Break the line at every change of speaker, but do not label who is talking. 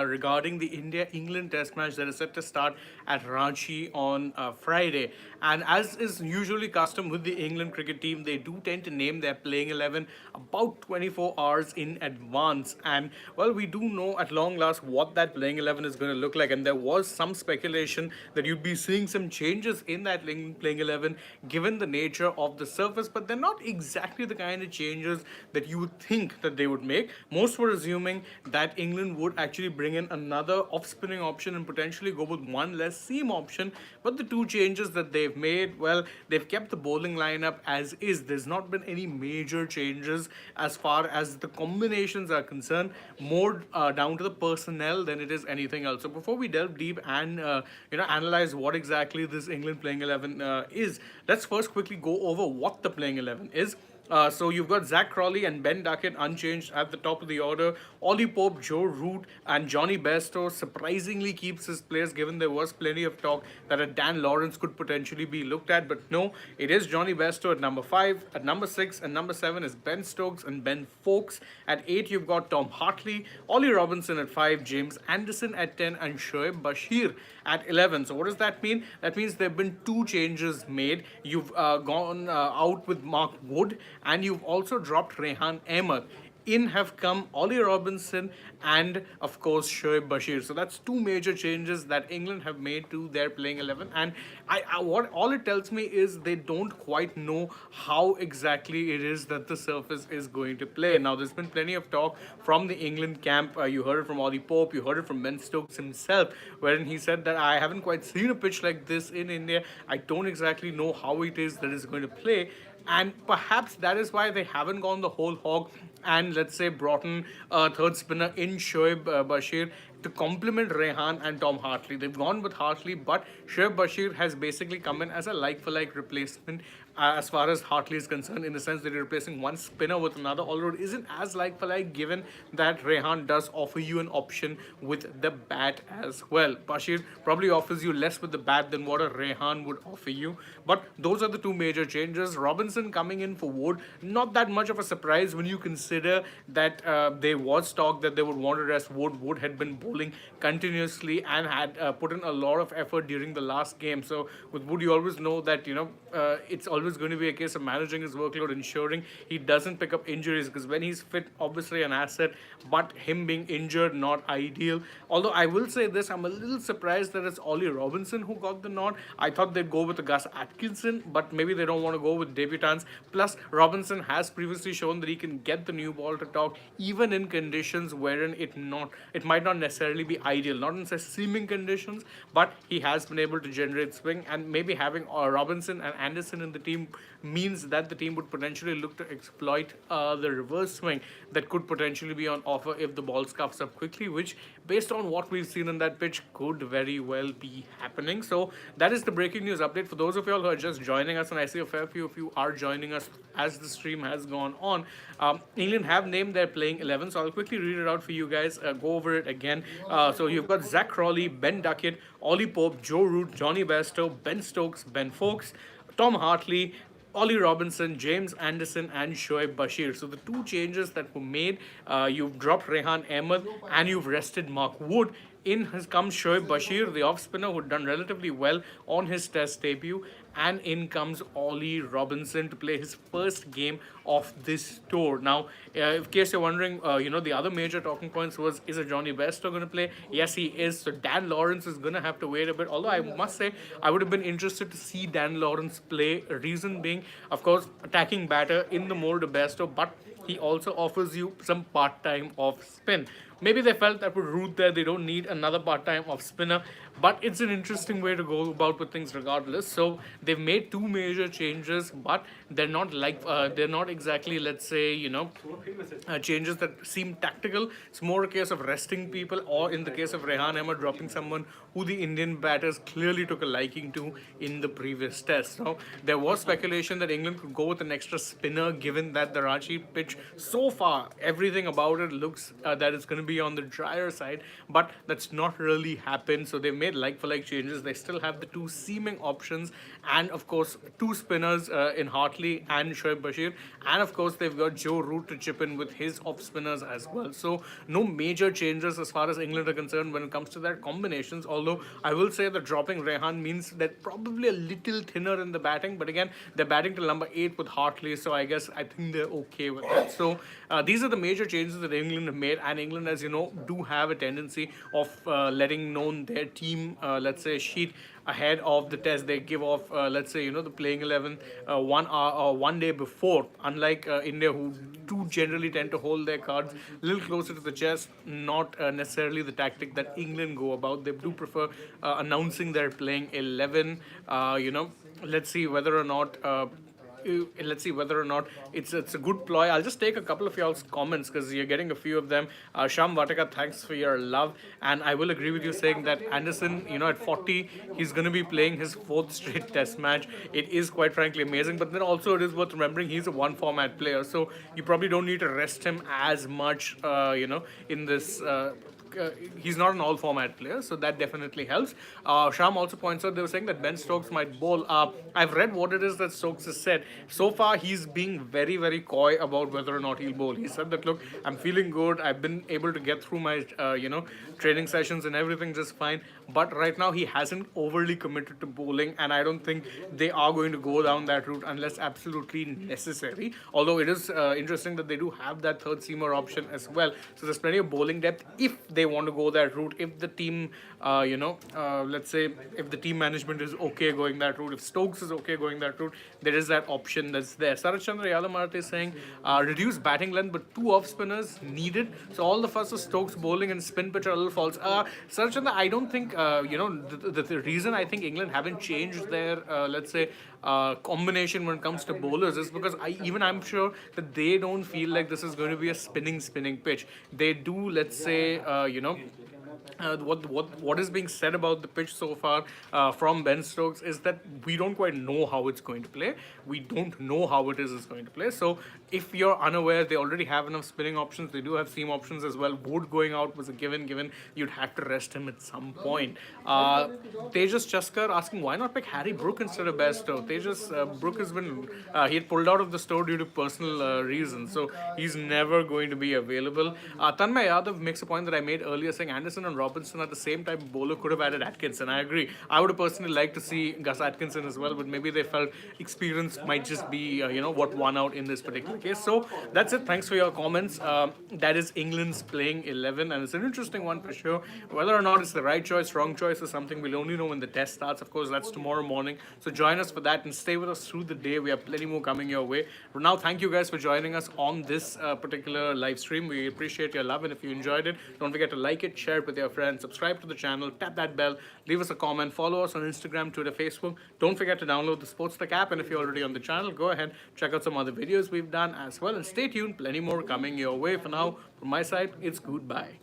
regarding the India-England Test match that is set to start at Ranchi on Friday. And as is usually custom with the England cricket team, they do tend to name their playing 11 about 24 hours in advance. And well, we do know at long last what that playing 11 is going to look like. And there was some speculation that you'd be seeing some changes in that playing 11 given the nature of the surface, but they're not exactly the kind of changes that you would think that they would make. Most were assuming that England would actually bring in another off-spinning option and potentially go with one less seam option. But the two changes that they've made, well, they've kept the bowling lineup as is. There's not been any major changes as far as the combinations are concerned. More down to the personnel than it is anything else. So before we delve deep and analyze what exactly this England playing 11 is, let's first quickly go over what the playing 11 is. So you've got Zach Crawley and Ben Duckett unchanged at the top of the order. Ollie Pope, Joe Root, and Johnny Bairstow surprisingly keeps his place, given there was plenty of talk that a Dan Lawrence could potentially be looked at. But no, it is Johnny Bairstow at number 5. At number 6 and number 7 is Ben Stokes and Ben Fowkes. At 8, you've got Tom Hartley, Ollie Robinson at 5, James Anderson at 10, and Shoaib Bashir at 11. So what does that mean? That means there have been two changes made. You've gone out with Mark Wood, and you've also dropped Rehan Ahmed. In have come Ollie Robinson and of course Shoaib Bashir. So that's two major changes that England have made to their playing 11. And what all it tells me is they don't quite know how exactly it is that the surface is going to play. Now there's been plenty of talk from the England camp. You heard it from Ollie Pope, you heard it from Ben Stokes himself, wherein he said that I haven't quite seen a pitch like this in India. I don't exactly know how it is that it's going to play. And perhaps that is why they haven't gone the whole hog and let's say brought in a third spinner in Shoaib Bashir to complement Rehan and Tom Hartley. They've gone with Hartley, but Shoaib Bashir has basically come in as a like-for-like replacement as far as Hartley is concerned, in the sense that you're replacing one spinner with another, although it isn't as like-for-like given that Rehan does offer you an option with the bat as well. Bashir probably offers you less with the bat than what a Rehan would offer you, but those are the two major changes. Robinson coming in for Wood, not that much of a surprise when you consider that there was talk that they would want to rest Wood. Wood had been bowling continuously and had put in a lot of effort during the last game. So with Wood, you always know that it's always going to be a case of managing his workload, ensuring he doesn't pick up injuries, because when he's fit, obviously an asset, but him being injured, not ideal. Although I will say this, I'm a little surprised that it's Ollie Robinson who got the nod. I thought they'd go with Gus Atkinson, but maybe they don't want to go with debutants. Plus, Robinson has previously shown that he can get the new ball to talk even in conditions wherein it might not necessarily be ideal, not in such seeming conditions, but he has been able to generate swing. And maybe having Robinson and Anderson in the team means that the team would potentially look to exploit the reverse swing that could potentially be on offer if the ball scuffs up quickly, which based on what we've seen in that pitch could very well be happening. So that is the breaking news update for those of you all who are just joining us, and I see a fair few of you are joining us as the stream has gone on. England have named their playing 11, so I'll quickly read it out for you guys, go over it again. So you've got Zach Crawley, Ben Duckett, Ollie Pope, Joe Root, Johnny Bairstow, Ben Stokes, Ben Fowkes, Tom Hartley, Ollie Robinson, James Anderson, and Shoaib Bashir. So the two changes that were made, you've dropped Rehan Ahmed and you've rested Mark Wood. In has come Shoaib Bashir, the off spinner who had done relatively well on his test debut, and in comes Ollie Robinson to play his first game of this tour. Now, in case you're wondering, the other major talking points was, is a Johnny Bairstow going to play? Yes, he is. So Dan Lawrence is going to have to wait a bit. Although I must say, I would have been interested to see Dan Lawrence play. Reason being, of course, attacking batter in the mold of Bairstow, but he also offers you some part-time off spin. Maybe they felt that with Root there, they don't need another part-time off spinner, but it's an interesting way to go about with things regardless. So they've made two major changes, but they're not they're not exactly, let's say, changes that seem tactical. It's more a case of resting people, or in the case of Rehan Ahmed, dropping someone who the Indian batters clearly took a liking to in the previous test. Now, there was speculation that England could go with an extra spinner, given that the Ranchi pitch, so far, everything about it looks that it's going to be on the drier side, but that's not really happened. So they've made like-for-like changes. They still have the two seaming options, and of course, two spinners in Hartley Hartley and Shoaib Bashir, and of course they've got Joe Root to chip in with his off spinners as well. So no major changes as far as England are concerned when it comes to their combinations. Although I will say that dropping Rehan means that probably a little thinner in the batting, but again they're batting to number 8 with Hartley, so I think they're okay with that. So these are the major changes that England have made, and England, as you know, do have a tendency of letting known their team, let's say, sheet ahead of the test. They give off, let's say, the playing 11 1 hour or 1 day before, unlike India, who do generally tend to hold their cards a little closer to the chest. Not necessarily the tactic that England go about. They do prefer announcing their playing 11. Let's see whether or not. Let's see whether or not it's a good ploy. I'll just take a couple of y'all's comments because you're getting a few of them. Sham Vataka, thanks for your love, and I will agree with you saying that Anderson, at 40, he's going to be playing his fourth straight Test match. It is quite frankly amazing, but then also it is worth remembering he's a one format player, so you probably don't need to rest him as much, in this. He's not an all format player, so that definitely helps. Sham also points out they were saying that Ben Stokes might bowl. I've read what it is that Stokes has said. So far, he's being very, very coy about whether or not he'll bowl. He said that, look, I'm feeling good. I've been able to get through my, training sessions and everything just fine. But right now, he hasn't overly committed to bowling, and I don't think they are going to go down that route unless absolutely necessary. Although it is interesting that they do have that third seamer option as well. So there's plenty of bowling depth if they want to go that route. If the team, let's say, if the team management is okay going that route, if Stokes is okay going that route, there is that option that's there. Saraj Chandra Yadamarthi is saying reduce batting length, but 2 off spinners needed. So all the fuss of Stokes bowling and spin pitch are a little false. Saraj Chandra, I don't think the reason I think England haven't changed their let's say combination when it comes to bowlers is because I'm sure that they don't feel like this is going to be a spinning pitch. They do, let's say, what is being said about the pitch so far from Ben Stokes is that we don't quite know how it's going to play. We don't know how it is going to play. So if you're unaware, they already have enough spinning options. They do have seam options as well. Wood going out was a given. You'd have to rest him at some point. Tejas Chaskar asking why not pick Harry Brook instead of Bairstow. Tejas Brook has been he had pulled out of the store due to personal reasons, so he's never going to be available. Tanmay Yadav makes a point that I made earlier, saying Anderson and Robinson at the same time bowler could have added Atkinson. I agree. I would have personally liked to see Gus Atkinson as well, but maybe they felt experience might just be what won out in this particular case. So that's it. Thanks for your comments. That is England's playing 11, and it's an interesting one for sure. Whether or not it's the right choice, wrong choice is something we'll only know when the test starts. Of course, that's tomorrow morning. So join us for that and stay with us through the day. We have plenty more coming your way. For now, thank you guys for joining us on this particular live stream. We appreciate your love, and if you enjoyed it, don't forget to like it, share it with your friends, subscribe to the channel, tap that bell, leave us a comment, follow us on Instagram, Twitter, Facebook. Don't forget to download the SportsTech app, and if you're already on the channel, go ahead, check out some other videos we've done as well, and stay tuned, plenty more coming your way. For now, from my side, it's goodbye.